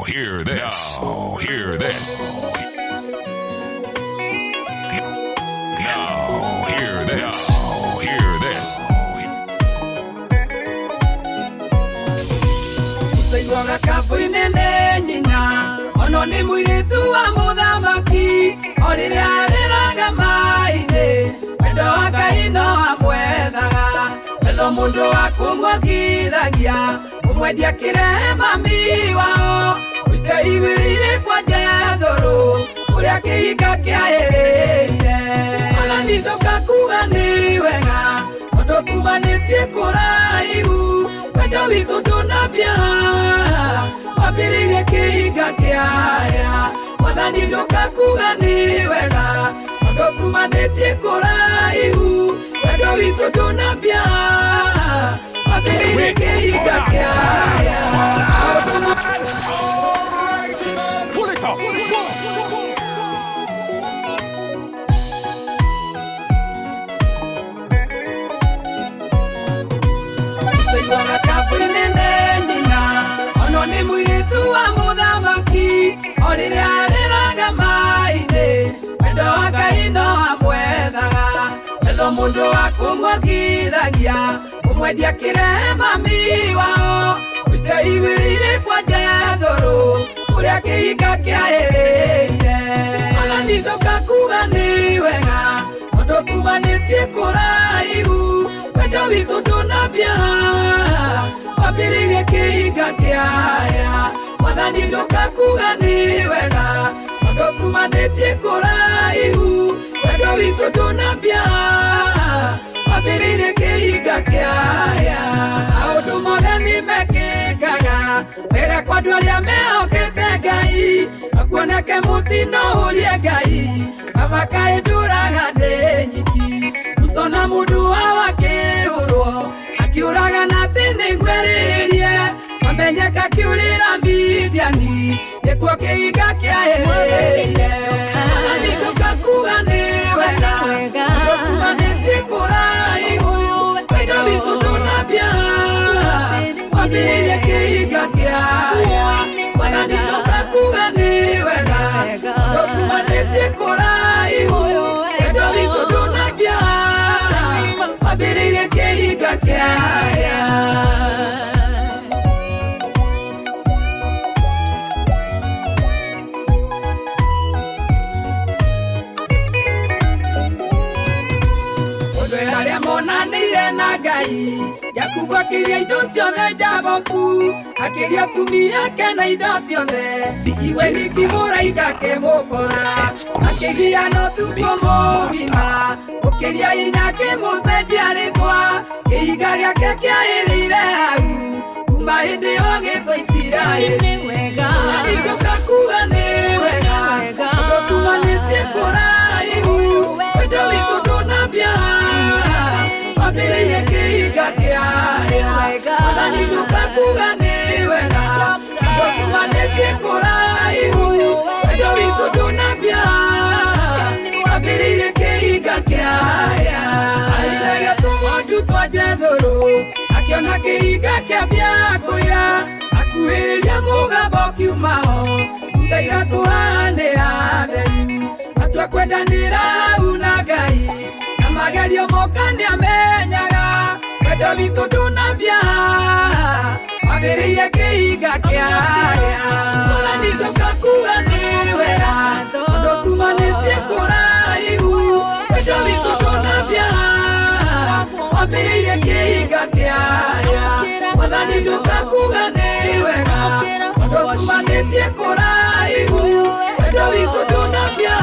hear this. Now, hear this. Now, hear this. Now, hear this. Usaiwaga kabu-inĩ nĩ nyina, ono nĩ mũirĩtu wa mũthamaki, o rĩrĩa arĩraga maĩ-inĩ, wendo wa Ngai no amwethaga, wendo mũndũ wa kũmwongithagia, ũmwendia kĩrehe mami wao, ũicio igwĩrĩire kwa Jethuru, ũrĩa kĩhinga kĩahĩrĩire. Ona nithoka kuga nĩ wega, tondũ tumanĩtie kũraihu, wendo witũ ndũnambia, wambĩrĩirie kĩhinga kĩaya. Mwathani ndoka kuga nĩ wega, tondũ tumanĩtie kũraihu, wendo witũ ndũnambia, wambĩrĩirie kĩhinga kĩaya. Pull it up. Usaiwaga kabu-inĩ nĩ nyina, ono nĩ mũirĩtu wa mũthamaki, o rĩrĩa arĩraga maĩ-inĩ, wendo wa Ngai no amwethaga, wendo mũndũ wa kũmwongithagia, ũmwendia kĩrehe mami wao, ũicio igwĩrĩire kwa Jethuru, ũrĩa kĩhinga kĩahĩrĩire. Ona nithoka kuga nĩ wega, tondũ tumanĩtie kũraihu, wendo witũ ndũnambia, wambĩrĩirie kĩhinga kĩaya. Mwathani ndoka kuga nĩ wega, tondũ tumanĩtie kũraihu, wendo witũ ndũnambia, wambĩrĩirie kĩhinga kĩaya. Maũndũ mothe nĩmekĩkaga wega kwa andũ arĩa mehokete Ngai, akuoneke mũtinoũrie Ngai, kaba kaĩ ndũraga ndĩ nyiki. Musa na mũndũ wao akĩũrwo, akiũragana atĩ nĩguĩrĩirie, wamenyeka akiũrĩra Midiani, gĩkuũ kĩhinga kĩahĩrĩire. Mwathani ndoka kuga nĩ wega, tondũ tumanĩtie kũraihu, wendo witũ ndũnambia, wambĩrĩirie kĩhinga kĩaya. Mwathani ndoka kuga nĩ wega, tondũ tumanĩtie kũraihu, wendo witũ ndũnambia, wambĩrĩirie kĩhinga kĩaya. Arĩa monanĩire na Ngai, Jakubu akĩria indo ciothe njaboku, akĩria atumia ake na indo ciothe, iwe nĩkĩmũraitha kĩmũkora, akĩgia no tuko mũgima, ũkĩria hinya kĩmũcenjia rĩtwa, kĩhinga gĩake kĩahĩrĩire hau, kuma hĩndĩ ĩyo gĩtwo Isiraeli. Mwathani ndoka kuga nĩ wega, tondũ tumanĩtie kũraihu, wendo witũ ndũnambia, wambĩrĩirie kĩhinga kĩaya. Mwathani ndoka kuga nĩ wega, tondũ tumanĩtie kũraihu, wendo witũ ndũnambia, wambĩrĩirie kĩhinga kĩaya. Aigage tũgondu twa Jethuru, akĩona kĩhinga kĩambia kũya, akuhĩrĩria mũgambo kiuma ho, ruta iratũ hahanĩra theru, matua kwendanĩra hau na Ngai, na magerio moka nĩamenyaga, wendo witũ ndũnambia, wambĩrĩirie kĩhinga kĩaya. Mwathani ndoka kuga nĩ wega, tondũ tumanĩtie kũraihu, wendo witũ ndũnambia, wambĩrĩirie kĩhinga kĩaya. Mwathani ndoka kuga nĩ wega, tondũ tumanĩtie kũraihu, wendo witũ ndũnambia,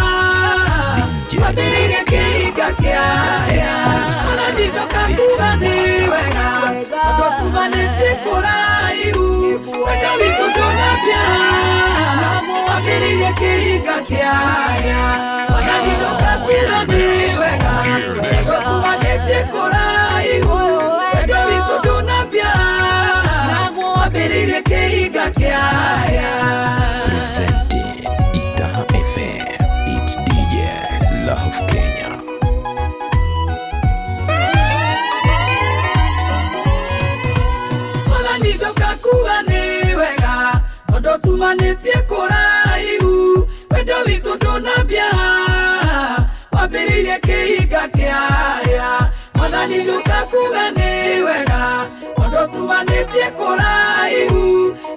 wambĩrĩirie kĩhinga kĩaya. Mwathani ndoka kuga nĩ wega, tondũ tumanĩtie kũraihu, wendo witũ ndũnambia, wambĩrĩirie kĩhinga kĩaya. Mwathani ndoka kuga nĩ wega, tondũ tumanĩtie kũraihu, wendo witũ ndũnambia, wambĩrĩirie kĩhinga kĩaya. Presenting Ita FM. It's DJ Love Kenya. Mwathani ndoka kuga nĩ wega, tondũ tumanĩtie kũraihu wendo witũ ndũnambia wambĩrĩirie kĩhinga kĩaya Mwathani ndũkakuga nĩ wega ũndũ tumanĩtie kũraihu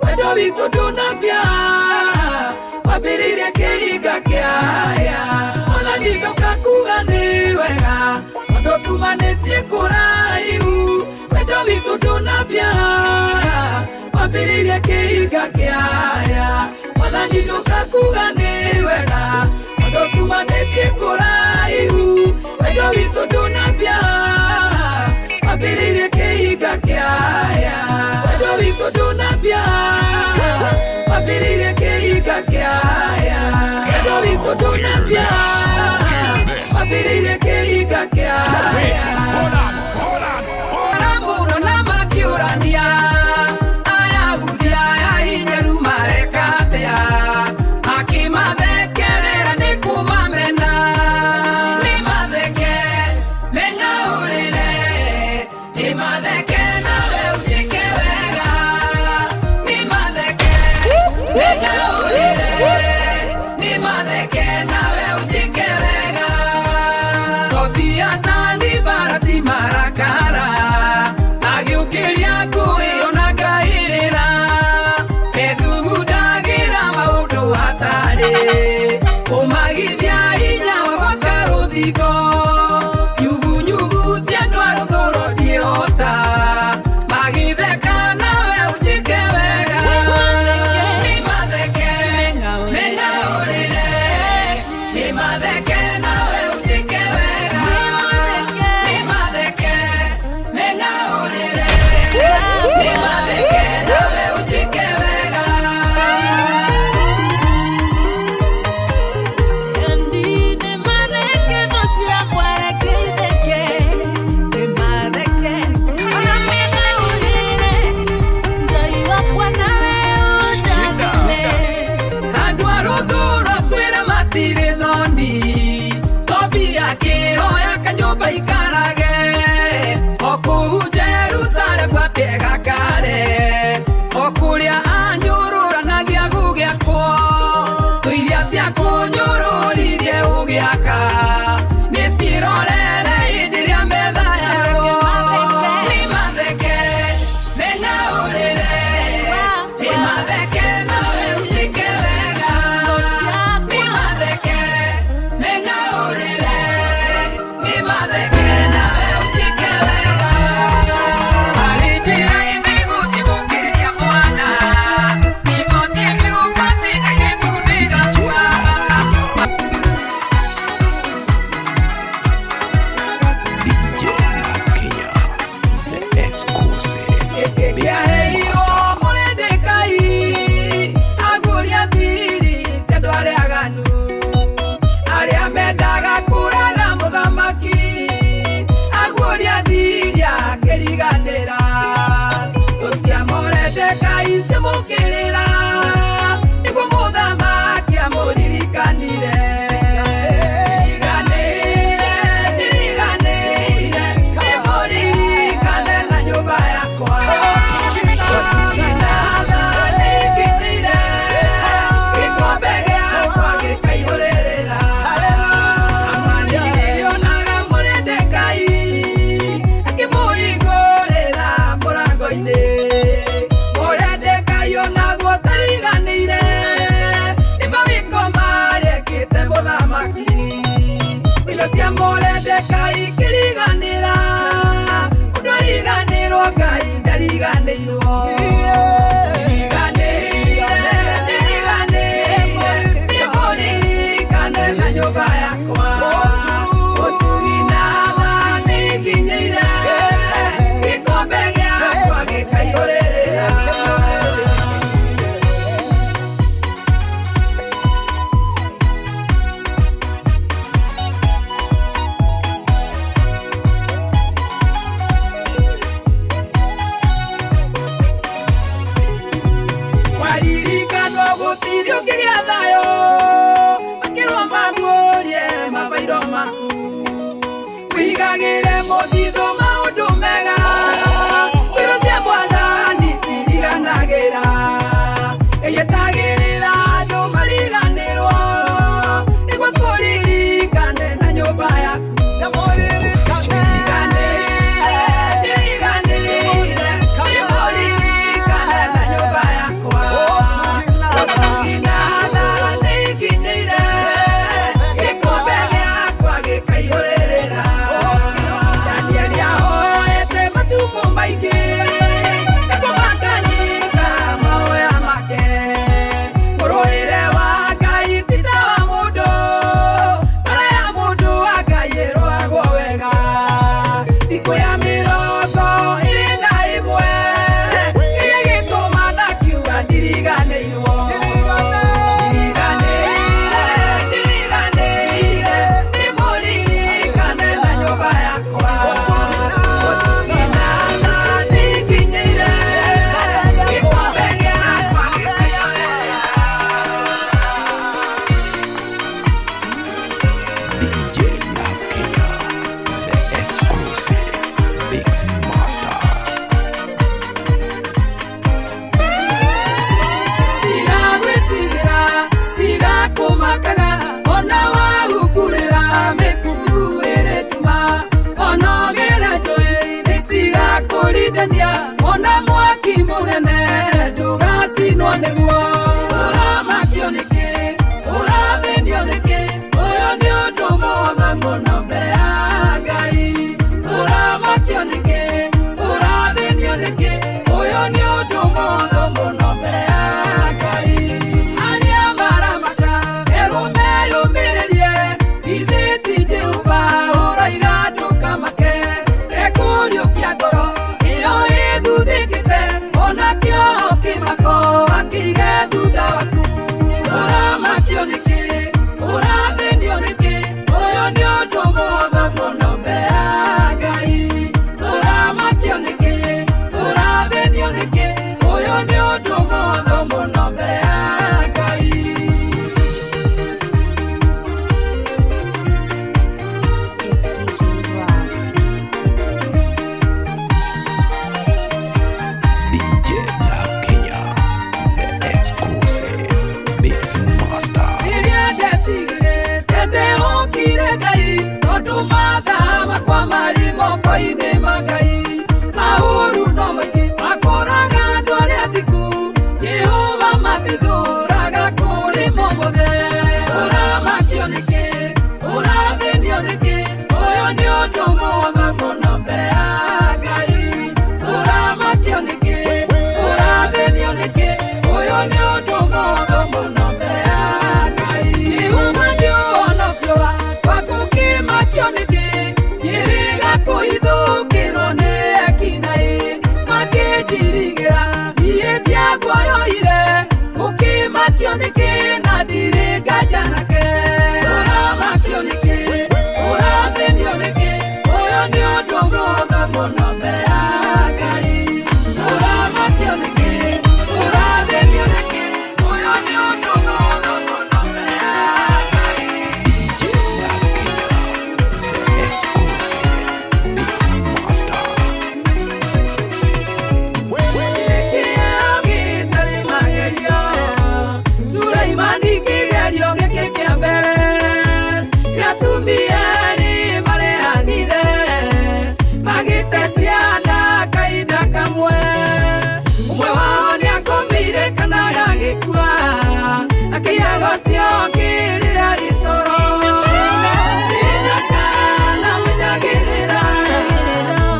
wendo witũ ndũnambia wambĩrĩirie kĩhinga kĩaya Mwathani ndũkakuga nĩ wega ũndũ tumanĩtie kũraihu wendo witũ ndũnambia wambĩrĩirie kĩhinga kĩaya Mwathani ndũkakuga nĩ wega ũndũ tumanĩtie kũraihu wendo witũ ndũnambia wambĩrĩirie kĩhinga kĩaya wendo witũ ndũnambia wambĩrĩirie kĩhinga kĩaya wendo witũ ndũnambia wambĩrĩirie kĩhinga kĩaya Mũno na makiũrania Ayahudi aya hinyaru mareka atĩa makimathekerera nĩ kũmamena nĩmatheke mengaũrĩre nĩmatheke nawe ũtike wega nĩmatheke mengaũrĩre nĩmatheke nawe ũtike wega Tobia Sandi Barati Marakara Agiũkĩria ngũĩ ona ngaĩrĩra Methugundagĩra maũndũ hatarĩ Kũmagithia hinya wabaka rũthingo Nyugunyugu cia ndwaro thũro ndiĩhota Magitheka nawe ũnjĩke wega Nĩmatheke mengaũrĩre Nĩmatheke nawe ũnjĩke wega Nĩmatheke mengaũrĩre Nĩmatheke nawe ũnjĩke wega Andũ a rũthũro kwĩra matirĩ thoni Tobia akĩhoya kanyũmba ikarage O kũu Jerusalemu atega kare O kũrĩa anyũrũranagia gũgĩakwo Thũ iria cia kũnyũrũririe ũgĩaka nĩcirorere hĩndĩ ĩrĩa metha yarwo Nĩmatheke mengaũrĩre Nĩmatheke nawe ũnjĩke wega Nĩmatheke mengaũrĩre Nĩmatheke nawe ũnjĩke wega Harĩ njĩra ĩmwe gũthiĩ gũkĩria mwana Nĩbatiĩ gĩgũbatiĩ kairĩtu nĩgakua DJ Love Kenya, the exclusive Big Kĩaheirwo Mũrĩndĩkai agũria thiri cia andũ arĩa aganu arĩa mendaga kũraga mũthamaki agũria thiri akĩriganĩra thũ cia Mũrĩndĩkai cimũkĩrĩra nĩguo mũthamaki amũririkanire Ndiriganĩire nĩmũririkane na nyũmba yakwa Gũtinatha nĩnginyĩire gĩkombe gĩakwa gĩkaihũrĩrĩra Amanĩrĩonaga Mũrĩndĩkai akĩmũhingũrĩra mũrango-inĩ Mũrĩndĩkai onaguo tariganĩire nĩ mawĩko marĩa ekĩte mũthamaki Indo cia Mũrĩndĩkai ikĩriganĩra Mũndũ ariganĩrwo Ngai ndariganĩirwo Nĩmũririkane na nyũmba yakwa Gũtinatha nĩnginyĩire gĩkombe gĩakwa gĩkaihũrĩrĩra Waririkanwo gũtirĩ ũngĩgĩa thayũ Makĩrwo maguũrie mabairo maku Wĩigagĩre mũthithũ maũndũ mega Wĩro cia Mwathani tiriganagĩra Ĩgĩtagĩra munene ndugacinwo nĩguo ũramakio nĩkĩ ũrathĩnio nĩkĩ ũyũ nĩ ũndũ mũhũthũ mũno mbere ya Ngai ũramakio nĩkĩ ũrathĩnio nĩkĩ ũyũ nĩ ũndũ mũhũthũ mũno mbere ya Ngai arĩa maramaka erwo meyũmĩrĩrie ithe ti Jehova ũroiga ndũkamake ekũriũkia ngoro ĩyo ĩthuthĩkĩte onakĩo kĩmako akĩige thutha waku ũramakio nĩkĩ ũrathĩnio nĩkĩ ũyũ nĩ ũndũ mũhũthũ mũno mbere ya Ngai ũramakio nĩkĩ ũrathĩnio nĩkĩ ũyũ nĩ ũndũ mũhũthũ mũno mbere ya Ngai It's DJ Rock. DJ Love Kenya, the exclusive mixing master. Rĩrĩa ndetigire ndehokire Ngai tondũ mathaa makwa marĩ moko-inĩ ma Ngai maũru no maingĩ makũraga andũ arĩa athiku Jehova matithũraga kũrĩ mothe ũramakio nĩkĩ ũrathĩnio nĩkĩ ũyũ nĩ ũndũ mũhũthũ mũno mbere ya Ngai ũramakio nĩkĩ ũrathĩnio nĩkĩ ũyũ nĩ ũndũ mũhũthũ mũno mbere ya Ngai Jehova nĩũhonokio wakwa gũkĩmakio nĩkĩ njĩrĩga kũhithũkĩrwo nĩ ekinaĩ makĩnjirigĩra niĩ ndiaguoyoire gũkĩmakio nĩkĩ na ndirĩ nganja nake ũramakio nĩkĩ ũrathĩnio nĩkĩ ũyũ nĩ ũndũ mũhũthũ mũno mbere ya Ngai ũramakio nĩkĩ ũrathĩnio nĩkĩ ũyũ nĩ ũndũ mũhũthũ mũno mbere ya Ngai DJ Love Kenya, the exclusive mixing master. Suraimani kĩgerio gĩkĩ kĩa mbere gĩatumia nĩ mareanire magĩte ciana kahinda kamwe ũmwe wao nĩakomire kana agĩkua akĩiyago cio kĩrĩra rĩtoro ndĩna kana menyagĩrĩra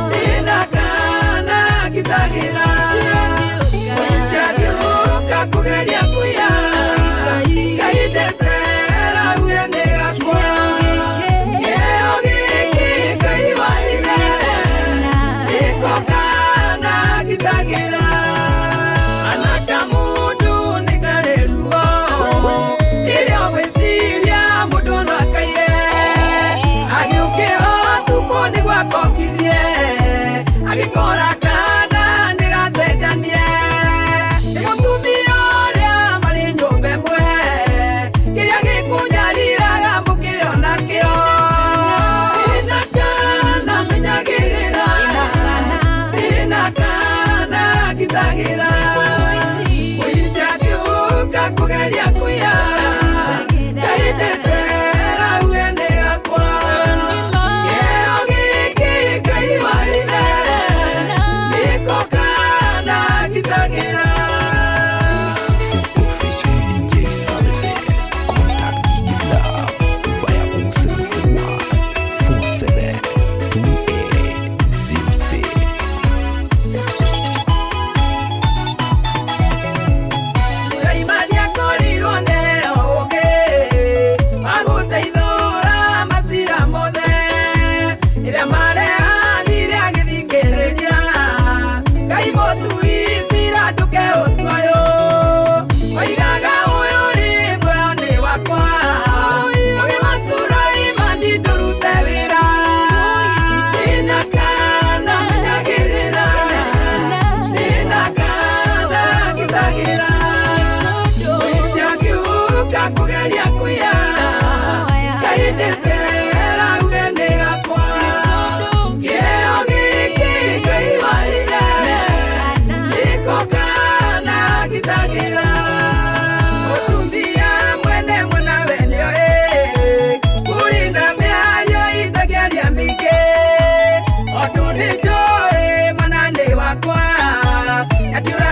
ndĩna kana ngitagĩra ũiciangĩũka kũgeria kuya ngaitĩtera uge nĩ gakwa kĩo gĩkĩ Ngai waire nĩko kana ngitagĩra ana kamũndũ nĩ karĩ ruo rĩrĩa gwĩciria mũndũ no akaire agĩũkĩra ũtukũ nĩguo akokirie agĩkora kana nĩ gacenjanie nĩ mũtumia ũrĩa marĩ nyũmba ĩmwe kĩrĩa gĩkũnyariraga mũkĩo nakĩo ndĩna kana menyagĩrĩra ndĩna kana ngitagĩra mũici angĩũka kũgeria kuya ngaitĩtera uge nĩ gakwa kĩo gĩkĩ Ngai waire nĩko kana ngitagĩra For professional DJ services, contact DJ Love via 0741 472806. Suraimani akorirwo nĩ ũũgĩ wa gũteithũra macira mothe rĩrĩa mareanire agĩthikĩrĩria Ngai mũtui cira ndũke ũtuayũ oigaga ũyũ nĩ mũyoni wakwa ũgĩ wa Suraimani ndũrute wĩra ndĩna kana menyagĩrĩra ndĩna kana ngitagĩra mũici angĩũka kũgeria kuya ngaitĩtera uge nĩ gakwa kĩo gĩkĩ Ngai waire nĩko kana ngitagĩra mũtumia mwene mũnawe nĩoĩ kũrinda mĩario itageria mĩingĩ ọdún nĩ njũĩ manani wakwa yatiũra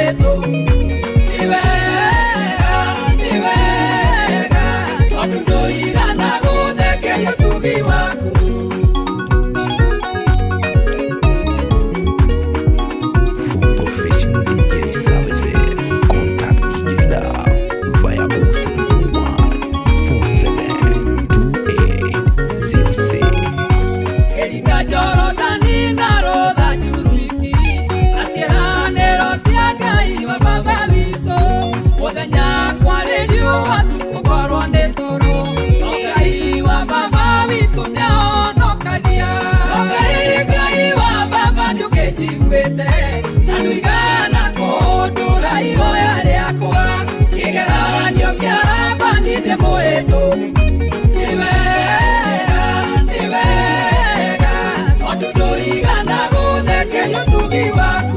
mwĩtũ. Nĩ wega tondũ ndũigana gũthekeria ũtugi waku. For professional DJ services, contact DJ Love via 0741 472806. Erika Jorodani na Rotha Juruiti Aciaranĩro cia Ngai wa baba witũ. Mũthenya kwarĩrio atukũkorwo nĩ toro, no Ngai wa baba witũ nĩahonokagia. No Ngai wa baba nĩũkĩnjiguĩte, na ndũigana kũndũra ihoya rĩakwa. Kĩgeranio kĩa Labani nĩ mwĩtũ. Nĩ wega tondũ ndũigana gũthekeria ũtugi waku.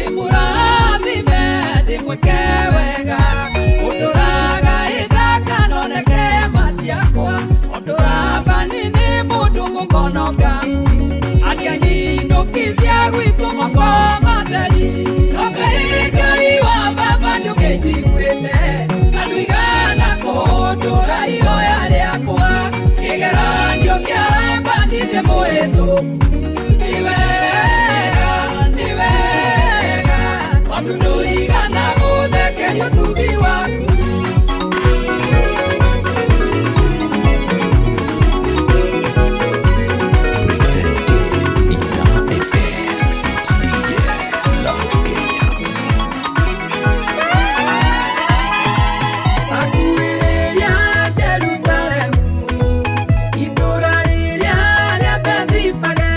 Ndĩmũrathime ndĩmwĩke wega, ũndũraga ithaka noneke maciakwa. Ũndũ Labani nĩ mũndũ mũkonogamu, akĩanyinũkithia gwitũ moko matheri. No Ngai wa baba nĩũkĩnjiguĩte, na ndũigana kũndũra ihoya rĩakwa. Kĩgeranio kĩa Labani nĩ mwĩtũ. Nĩ wega tondũ ndũigana gũthekeria ũtugi waku. Presented Ida FM, it's DJ Love Kenya. Akuĩrĩria Jerusalemu, itũũra rĩrĩa rĩa Bethifage.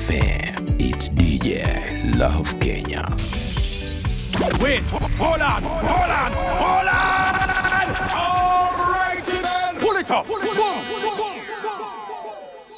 FM. It's DJ Love Kenya. Wait, hold on.